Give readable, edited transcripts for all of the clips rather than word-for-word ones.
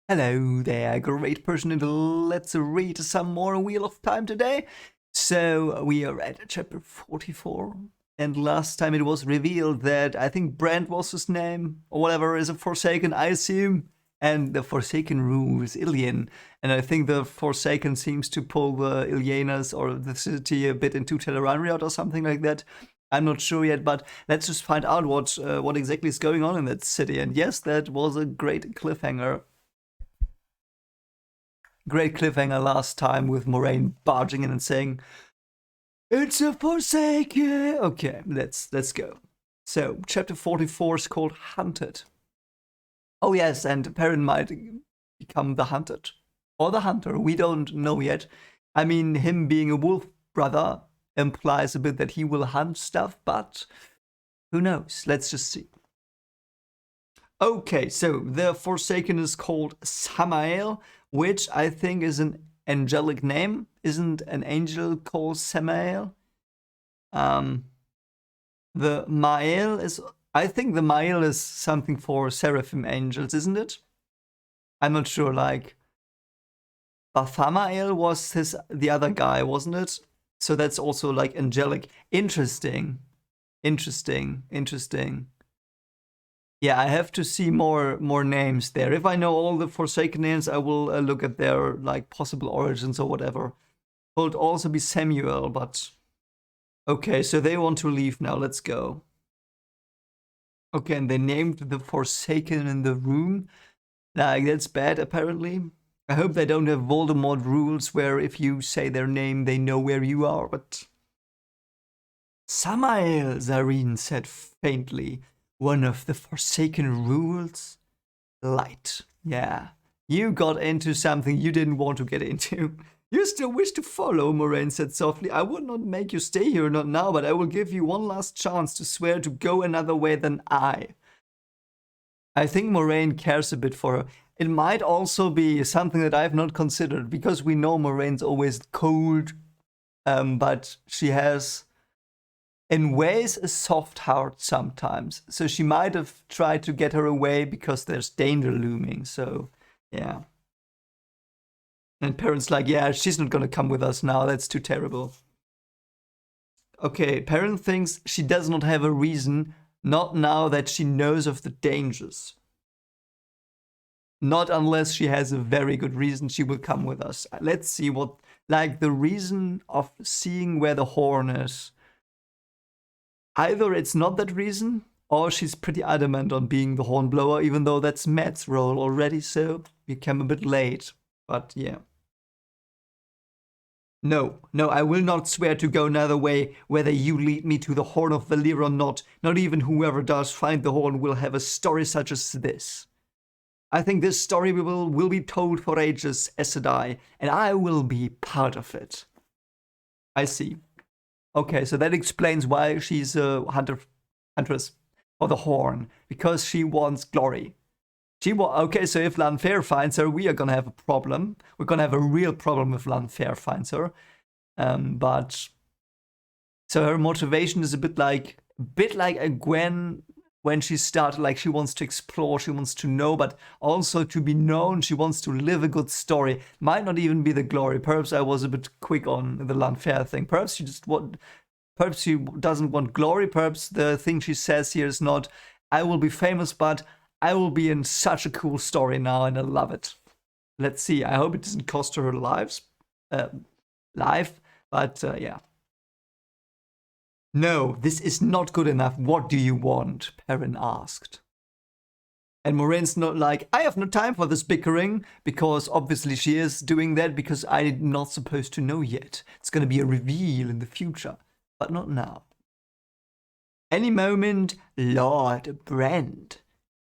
Hello there, great person, and let's read some more Wheel of Time today. So we are at chapter 44, and last time it was revealed that I think Brand was his name, or whatever, is a Forsaken, I assume, and the Forsaken rules Illian, and I think the Forsaken seems to pull the Illianas or the city a bit into Tel'aran'rhiod or something like that. I'm not sure yet, but let's just find out what exactly is going on in that city. And yes, that was a great cliffhanger. Great cliffhanger last time with Moraine barging in and saying, "It's a Forsaken." Okay, let's go. So chapter 44 is called Hunted. Oh yes, and Perrin might become the hunted or the hunter. We don't know yet. I mean, him being a wolf brother implies a bit that he will hunt stuff, but who knows? Let's just see. Okay, so the Forsaken is called Samael, which I think is an angelic name. Isn't an angel called Samael? The Mael is, I think the Mael is something for seraphim angels, isn't it? I'm not sure, like, Bathamael was the other guy, wasn't it? So that's also like angelic. Interesting. Yeah, I have to see more names there. If I know all the Forsaken names, I will look at their like possible origins or whatever. Could also be Samuel, but okay. So they want to leave now. Let's go. Okay, and they named the Forsaken in the room. Like that's bad, apparently. I hope they don't have Voldemort rules where if you say their name, they know where you are. But Samael, Zareen said faintly. One of the Forsaken rules? Light. Yeah. You got into something you didn't want to get into. You still wish to follow, Moraine said softly. I would not make you stay here, not now, but I will give you one last chance to swear to go another way than I. I think Moraine cares a bit for her. It might also be something that I've not considered, because we know Moraine's always cold, but she has in ways a soft heart sometimes. So she might have tried to get her away because there's danger looming. So, yeah. And Perrin's like, yeah, she's not gonna come with us now. That's too terrible. Okay, Perrin thinks she does not have a reason, not now that she knows of the dangers. Not unless she has a very good reason she will come with us. Let's see what, like, the reason of seeing where the horn is. Either it's not that reason, or she's pretty adamant on being the hornblower, even though that's Matt's role already, so we came a bit late. But yeah. No, I will not swear to go another way, whether you lead me to the Horn of Valir or not. Not even whoever does find the horn will have a story such as this. I think this story will be told for ages, Aes Sedai, and I will be part of it. I see. Okay, so that explains why she's a huntress for the horn, because she wants glory. Okay, so if Lanfear finds her, we are gonna have a problem. We're gonna have a real problem if Lanfear finds her. But so her motivation is a bit like a Gwen when she started. Like she wants to explore, she wants to know, but also to be known. She wants to live a good story. Might not even be the glory. Perhaps I was a bit quick on the Lanfear thing. Perhaps she doesn't want glory. Perhaps the thing she says here is not, I will be famous, but I will be in such a cool story now, and I love it. Let's see. I hope it doesn't cost her life. But yeah. No, this is not good enough. What do you want? Perrin asked. And Moraine's not like, I have no time for this bickering, because obviously she is doing that because I'm not supposed to know yet. It's going to be a reveal in the future, but not now. Any moment, Lord Brand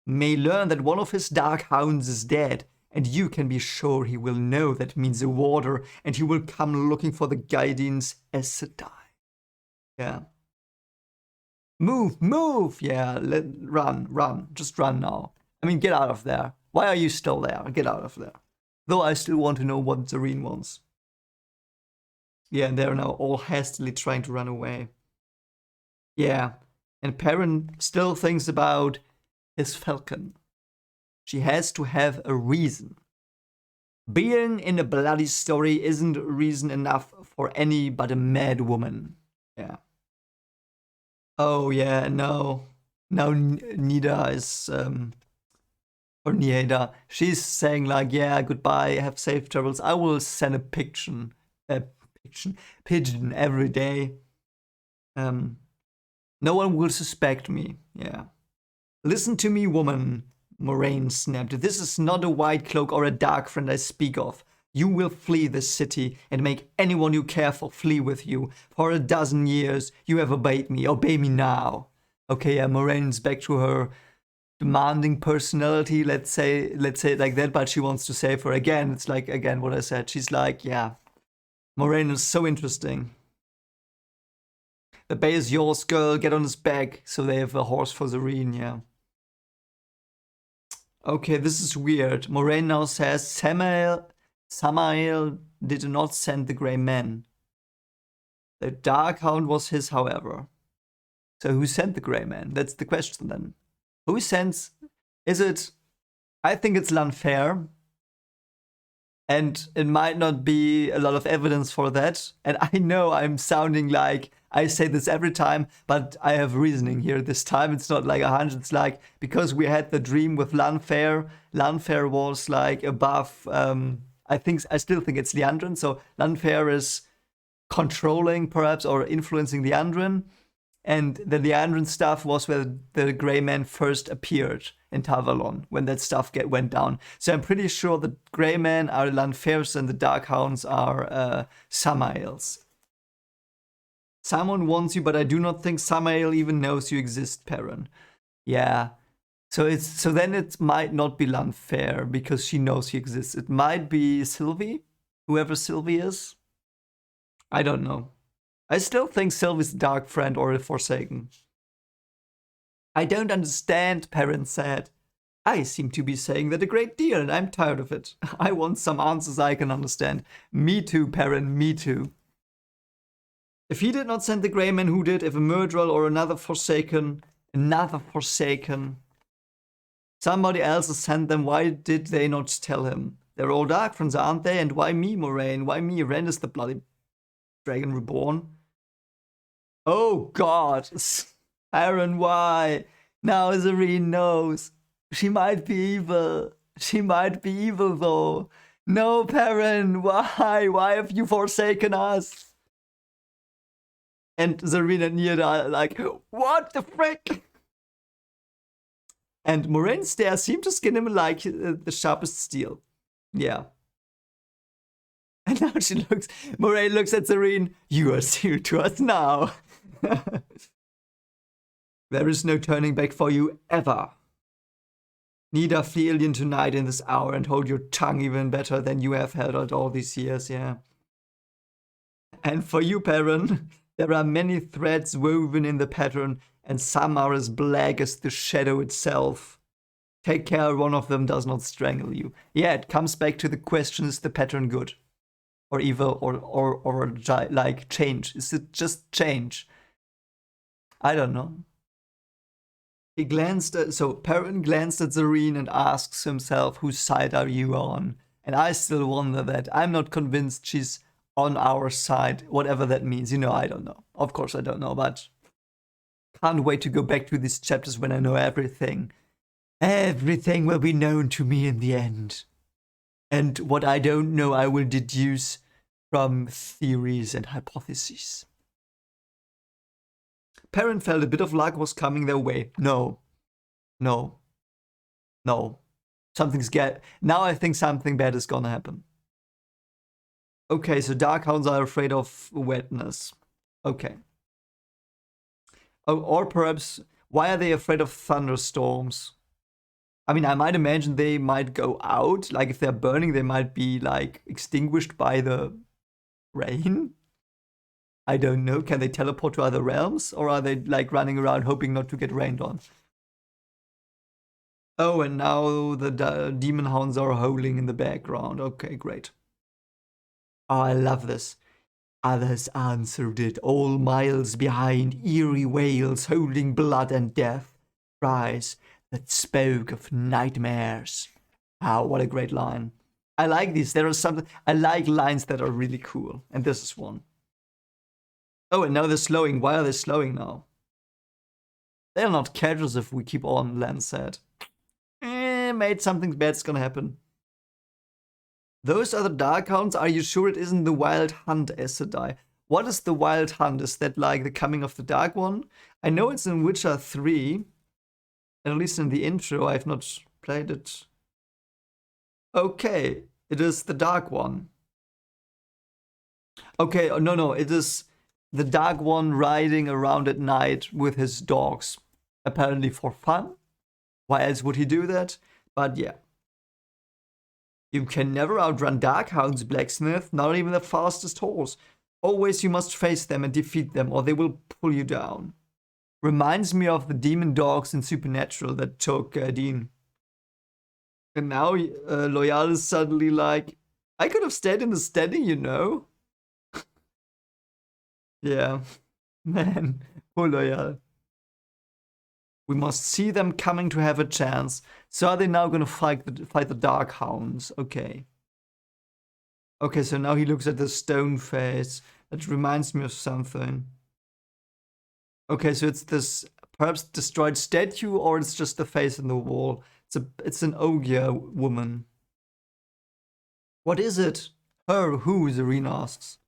may learn that one of his dark hounds is dead, and you can be sure he will know that means a warder, and he will come looking for the guidance Aes Sedai. Yeah. Move! Yeah, run. Just run now. I mean, get out of there. Why are you still there? Get out of there. Though I still want to know what Zareen wants. Yeah, and they're now all hastily trying to run away. Yeah, and Perrin still thinks about his falcon. She has to have a reason. Being in a bloody story isn't reason enough for any but a mad woman. Yeah. Oh yeah, no. Now Nida is or Nieda. She's saying like, yeah, goodbye, have safe travels. I will send a pigeon every day. No one will suspect me. Yeah. Listen to me, woman, Moraine snapped. This is not a white cloak or a dark friend I speak of. You will flee this city and make anyone you care for flee with you. For a dozen years, you have obeyed me. Obey me now. Okay, yeah, Moraine's back to her demanding personality, let's say it like that, but she wants to save her again. It's like, again, what I said. She's like, yeah, Moraine is so interesting. The bay is yours, girl. Get on his back. So they have a horse for Zareen, yeah. Okay, this is weird. Moraine now says Samael did not send the Grey Man. The Dark Hound was his, however. So who sent the Grey Man? That's the question then. Who sends? Is it? I think it's Lanfair. And it might not be a lot of evidence for that. And I know I'm sounding like I say this every time, but I have reasoning here this time. It's not like 100. It's like, because we had the dream with Lanfair. Lanfair was like above, I still think it's Leandrin. So Lanfair is controlling perhaps or influencing Leandrin. And the Leandrin stuff was where the Grey Man first appeared in Tavalon, when that stuff went down. So I'm pretty sure the Grey Men are Lanfairs and the Dark Hounds are Samael's. Someone wants you, but I do not think Samael even knows you exist, Perrin. Yeah. So then it might not be Lanfair because she knows he exists. It might be Sylvie, whoever Sylvie is. I don't know. I still think Sylvie's a dark friend or a Forsaken. I don't understand, Perrin said. I seem to be saying that a great deal, and I'm tired of it. I want some answers I can understand. Me too, Perrin, me too. If he did not send the Grey Man, who did? If a Myrddraal or another Forsaken, somebody else has sent them, why did they not tell him? They're all dark friends, aren't they? And why me, Moraine? Why me? Ren is the bloody dragon reborn. Oh god. Aaron, why? Now Zareen knows. She might be evil. She might be evil though. No, Perrin, why? Why have you forsaken us? And Zareen and Nirda are like, what the frick? And Moraine's stare seemed to skin him like the sharpest steel. Yeah. And now Moraine looks at Zareen. You are sealed to us now. There is no turning back for you ever. Nida, flee Illian tonight in this hour and hold your tongue even better than you have held it all these years, yeah. And for you, Perrin, there are many threads woven in the pattern, and some are as black as the shadow itself. Take care one of them does not strangle you. Yeah, it comes back to the question, is the pattern good? Or evil, or like change? Is it just change? I don't know. He glanced at, so Perrin glanced at Zareen and asks himself, whose side are you on? And I still wonder that. I'm not convinced she's on our side, whatever that means. You know, I don't know. Of course I don't know, but can't wait to go back to these chapters when I know everything. Everything will be known to me in the end. And what I don't know, I will deduce from theories and hypotheses. Perrin felt a bit of luck was coming their way. No. Now I think something bad is gonna happen. Okay, so Darkhounds are afraid of wetness. Okay. Or perhaps, why are they afraid of thunderstorms? I mean, I might imagine they might go out. Like, if they're burning, they might be, like, extinguished by the rain. I don't know. Can they teleport to other realms? Or are they, like, running around hoping not to get rained on? Oh, and now the demon hounds are howling in the background. Okay, great. Oh, I love this. Others answered it, all miles behind, eerie wails holding blood and death, cries that spoke of nightmares. Ah, what a great line. I like these. There are some. I like lines that are really cool, and this is one. Oh, and now they're slowing. Why are they slowing now? They'll not catch us if we keep on, Lan said. Mate, something bad's gonna happen. Those are the Dark Hounds. Are you sure it isn't the Wild Hunt, Aes? What is the Wild Hunt? Is that like the coming of the Dark One? I know it's in Witcher 3. At least in the intro. I've not played it. Okay, it is the Dark One. Okay, no, it is the Dark One riding around at night with his dogs. Apparently for fun. Why else would he do that? But yeah. You can never outrun Darkhounds, Blacksmith, not even the fastest horse. Always you must face them and defeat them, or they will pull you down. Reminds me of the demon dogs in Supernatural that took Dean. And now Loyal is suddenly like, I could have stayed in the steady, you know? Yeah, man, poor Loyal. We must see them coming to have a chance. So are they now gonna fight the Dark Hounds? Okay. Okay, so now he looks at the stone face. That reminds me of something. Okay, so it's this perhaps destroyed statue, or it's just the face in the wall. It's an Ogier woman. What is it? Her, who? Zareen asks.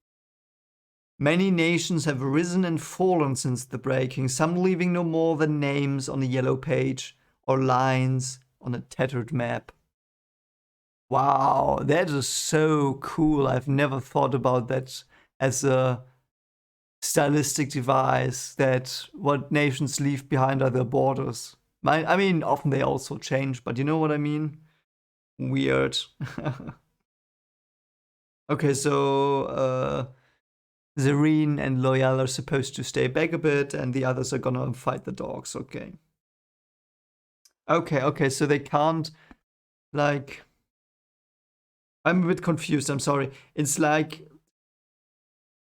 Many nations have risen and fallen since the breaking, some leaving no more than names on a yellow page or lines on a tattered map. Wow, that is so cool. I've never thought about that as a stylistic device, that what nations leave behind are their borders. I mean, often they also change, but you know what I mean? Weird. Okay, so Zareen and Loyal are supposed to stay back a bit, and the others are gonna fight the dogs. Okay. Okay, so they can't, like... I'm a bit confused, I'm sorry. It's like...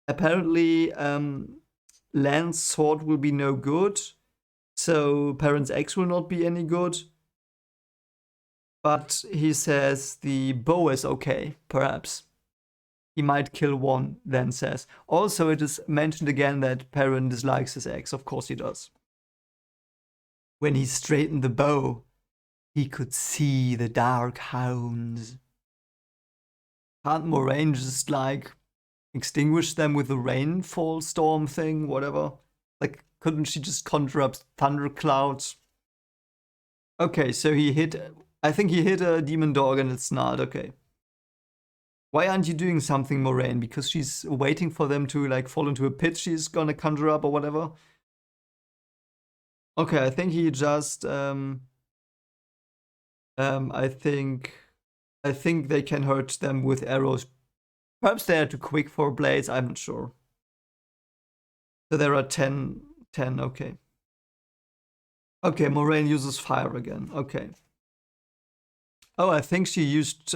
Apparently, Lan's sword will be no good, so Parent's X will not be any good. But he says the bow is okay, perhaps. He might kill one, then says. Also, it is mentioned again that Perrin dislikes his ex. Of course he does. When he straightened the bow, he could see the Dark Hounds. Can't Moraine just, like, extinguish them with the rainfall storm thing, whatever? Like, couldn't she just conjure up thunderclouds? Okay, so he hit... I think he hit a demon dog and it snarled, okay. Why aren't you doing something, Moraine? Because she's waiting for them to, like, fall into a pit she's gonna conjure up or whatever? Okay, I think he just, I think they can hurt them with arrows. Perhaps they are too quick for blades, I'm not sure. So there are 10, okay. Okay, Moraine uses fire again, okay. Oh, I think she used,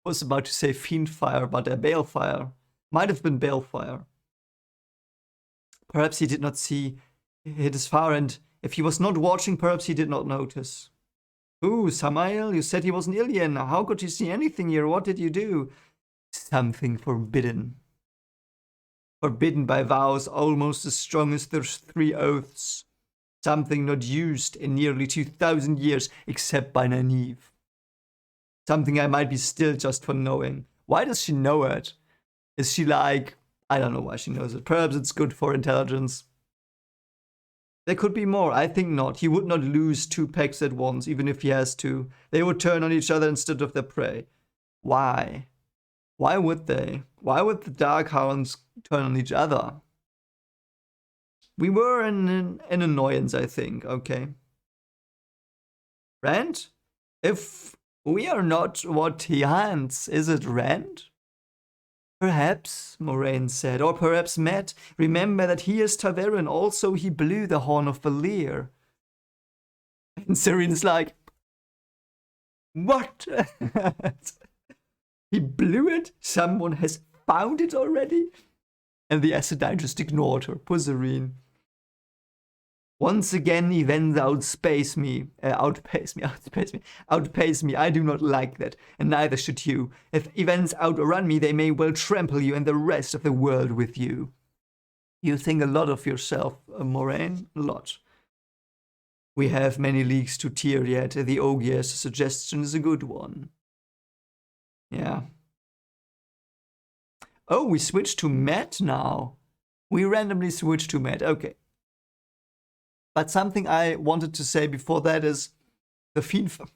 was about to say fiend fire, but balefire. Might have been balefire. Perhaps he did not see hit his fire, and if he was not watching, perhaps he did not notice. Ooh, Samael, you said he was an Illian. How could you see anything here? What did you do? Something forbidden. Forbidden by vows almost as strong as those 3 oaths. Something not used in nearly 2,000 years, except by Nynaeve. Something I might be still just for knowing. Why does she know it? Is she like... I don't know why she knows it. Perhaps it's good for intelligence. There could be more. I think not. He would not lose 2 packs at once, even if he has to. They would turn on each other instead of their prey. Why? Why would they? Why would the Dark Hounds turn on each other? We were an annoyance, I think. Okay. Rand? If we are not what he hunts, is it Rand? Perhaps, Moraine said, or perhaps Matt. Remember that he is Taverin, also he blew the Horn of Valir. And Serene's like, what? He blew it? Someone has found it already? And the Aes Sedai just ignored her. Poor Serene. Once again, events outpace me. Outpace me. I do not like that, and neither should you. If events outrun me, they may well trample you and the rest of the world with you. You think a lot of yourself, Moraine. A lot. We have many leagues to tear yet. The Ogier's suggestion is a good one. Yeah. Oh, we switched to Matt now. We randomly switched to Matt. Okay. But something I wanted to say before that is the Fiendfire.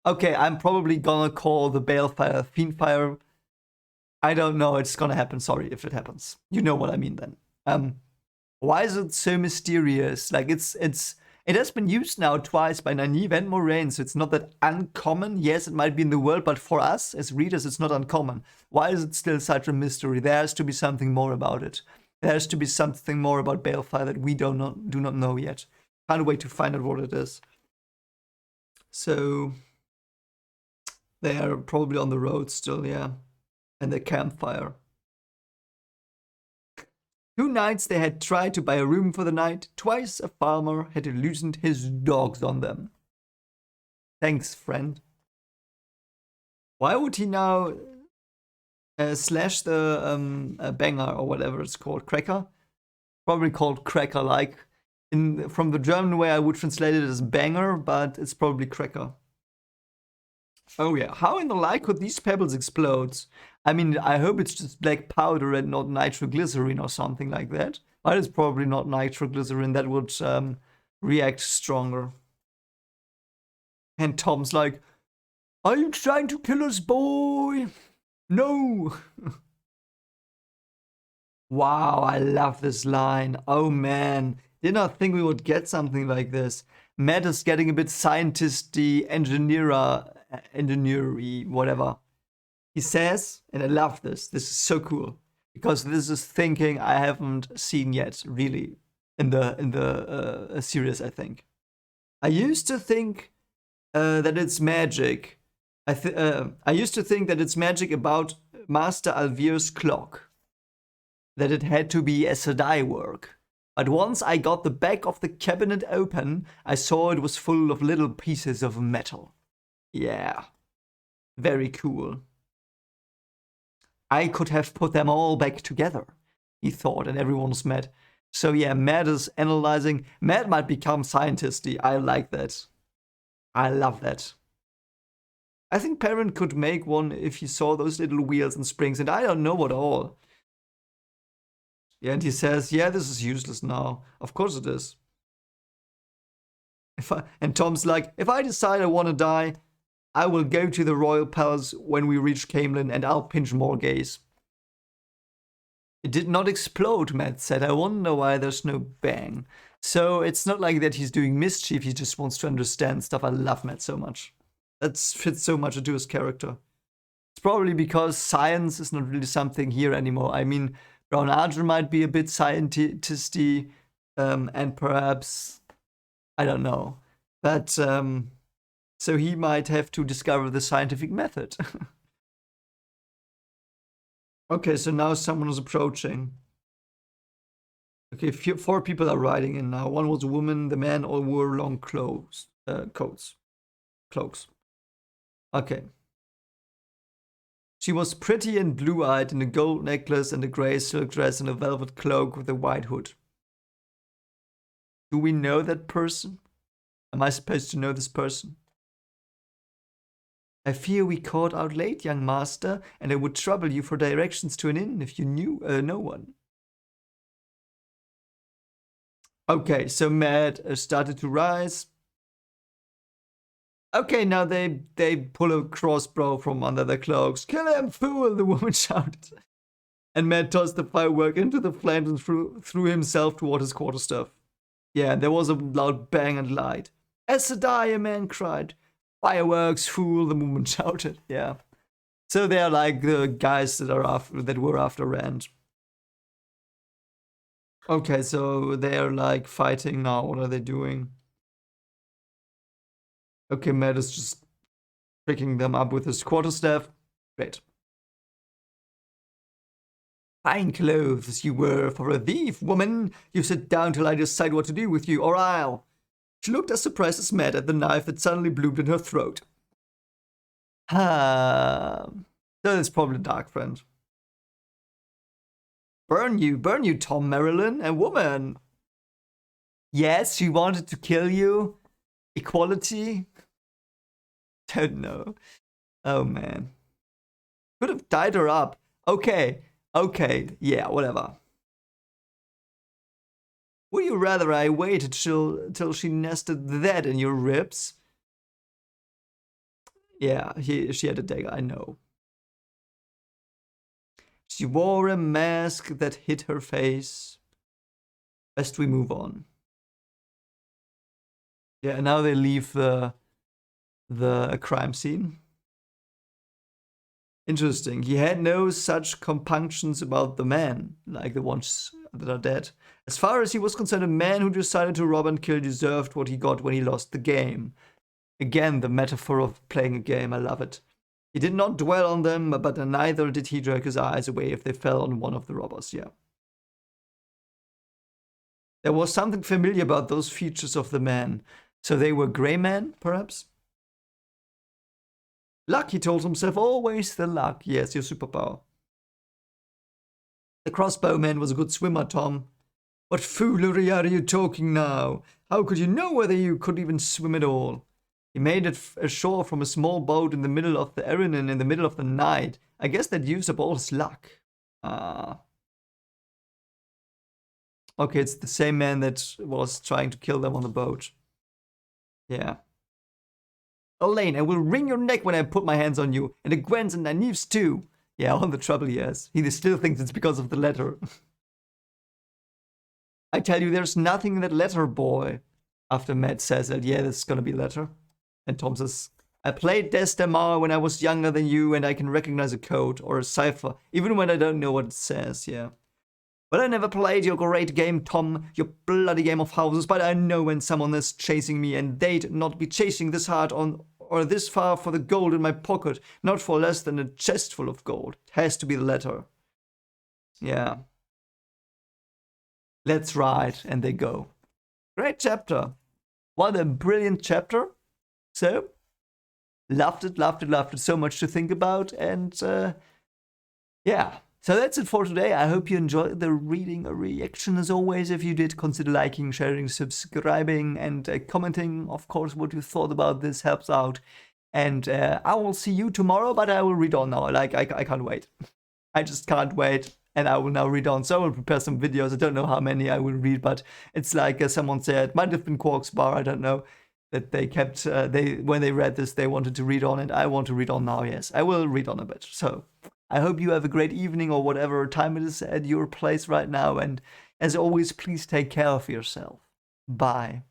Okay, I'm probably gonna call the Balefire Fiendfire. I don't know. It's gonna happen. Sorry if it happens. You know what I mean then. Why is it so mysterious? Like it has been used now twice by Nynaeve and Moraine, so it's not that uncommon. Yes, it might be in the world, but for us as readers, it's not uncommon. Why is it still such a mystery? There has to be something more about it. There has to be something more about Balefire that we do not know yet. Can't wait to find out what it is. So they are probably on the road still, yeah. And the campfire. 2 nights they had tried to buy a room for the night. Twice a farmer had loosened his dogs on them. Thanks, friend. Why would he now slash the banger or whatever it's called? Cracker? Probably called cracker, like. From the German way, I would translate it as banger, but it's probably cracker. Oh yeah, how in the light could these pebbles explode? I mean, I hope it's just black powder and not nitroglycerin or something like that. But it's probably not nitroglycerin. That would react stronger. And Tom's like, "Are you trying to kill us, boy? No." Wow, I love this line. Oh man, did not think we would get something like this. Matt is getting a bit scientisty, engineer-y, whatever. He says, and I love this. This is so cool because this is thinking I haven't seen yet, really, in the series. I think I used to think that it's magic. I used to think that it's magic about Master Alvir's clock, that it had to be Aes Sedai work. But once I got the back of the cabinet open, I saw it was full of little pieces of metal. Yeah, very cool. I could have put them all back together, he thought, and everyone was mad. So yeah, Matt is analyzing. Matt might become scientisty. I like that. I love that. I think Perrin could make one if he saw those little wheels and springs, and I don't know what all. Yeah, and he says, yeah, this is useless now. Of course it is. And Tom's like, if I decide I want to die, I will go to the royal palace when we reach Camelin and I'll pinch Morgaze. It did not explode, Matt said. I wonder why there's no bang. So it's not like that he's doing mischief, he just wants to understand stuff. I love Matt so much. That fits so much into his character. It's probably because science is not really something here anymore. I mean, Brown Archer might be a bit scientisty, and perhaps, I don't know. But, so he might have to discover the scientific method. Okay, so now someone is approaching. Okay, 4 people are riding in now. One was a woman, the man all wore long cloaks. Cloaks. Okay. She was pretty and blue-eyed in a gold necklace and a grey silk dress and a velvet cloak with a white hood. Do we know that person? Am I supposed to know this person? I fear we caught out late, young master, and I would trouble you for directions to an inn if you knew no one. Okay, so Matt started to rise. Okay, now they pull a crossbow from under their cloaks. Kill him, fool, the woman shouted. And Matt tossed the firework into the flames and threw himself toward his quarterstaff. Yeah, there was a loud bang and light. Aes Sedai, a man cried. Fireworks, fool, the woman shouted. Yeah. So they're like the guys that were after Rand. Okay, so they're like fighting now. What are they doing? Okay, Matt is just picking them up with his quarterstaff. Great. Fine clothes you wear for a thief, woman. You sit down till I decide what to do with you, or I'll... She looked as surprised as mad at the knife that suddenly bloomed in her throat. Ah, that is probably dark, friend. Burn you, Tom Marilyn, a woman. Yes, she wanted to kill you. Equality? Don't know. Oh, man. Could have tied her up. Okay, yeah, whatever. Would you rather I waited till she nested that in your ribs? Yeah, she had a dagger, I know. She wore a mask that hid her face. Best we move on. Yeah, now they leave the crime scene. Interesting. He had no such compunctions about the men, like the ones that are dead. As far as he was concerned, a man who decided to rob and kill deserved what he got when he lost the game. Again, the metaphor of playing a game, I love it. He did not dwell on them, but neither did he jerk his eyes away if they fell on one of the robbers, yeah. There was something familiar about those features of the man. So they were grey men, perhaps? Luck, he told himself, always the luck. Yes, your superpower. The crossbowman was a good swimmer, Tom. What foolery are you talking now? How could you know whether you could even swim at all? He made it ashore from a small boat in the middle of the Erin in the middle of the night. I guess that used up all his luck. Okay, it's the same man that was trying to kill them on the boat. Yeah. Elaine, I will wring your neck when I put my hands on you, and the Gwens and the Neves too. Yeah, all the trouble he has. He still thinks it's because of the letter. I tell you, there's nothing in that letter, boy. After Matt says that, yeah, there's gonna be a letter. And Tom says, I played Desdemar when I was younger than you, and I can recognize a code or a cipher, even when I don't know what it says, yeah. But I never played your great game, Tom, your bloody game of houses, but I know when someone is chasing me, and they'd not be chasing this hard on or this far for the gold in my pocket, not for less than a chest full of gold. It has to be the letter. Yeah. Let's ride, and they go. Great chapter. What a brilliant chapter. So, loved it. So much to think about, and yeah. So that's it for today. I hope you enjoyed the reading or reaction. As always, if you did, consider liking, sharing, subscribing, and commenting, of course, what you thought about this helps out. And I will see you tomorrow, but I will read on now. Like, I can't wait. I just can't wait. And I will now read on. So I will prepare some videos. I don't know how many I will read, but it's like someone said, might have been Quark's Bar, I don't know. That they kept, when they read this, they wanted to read on it. I want to read on now, yes. I will read on a bit. So I hope you have a great evening or whatever time it is at your place right now. And as always, please take care of yourself. Bye.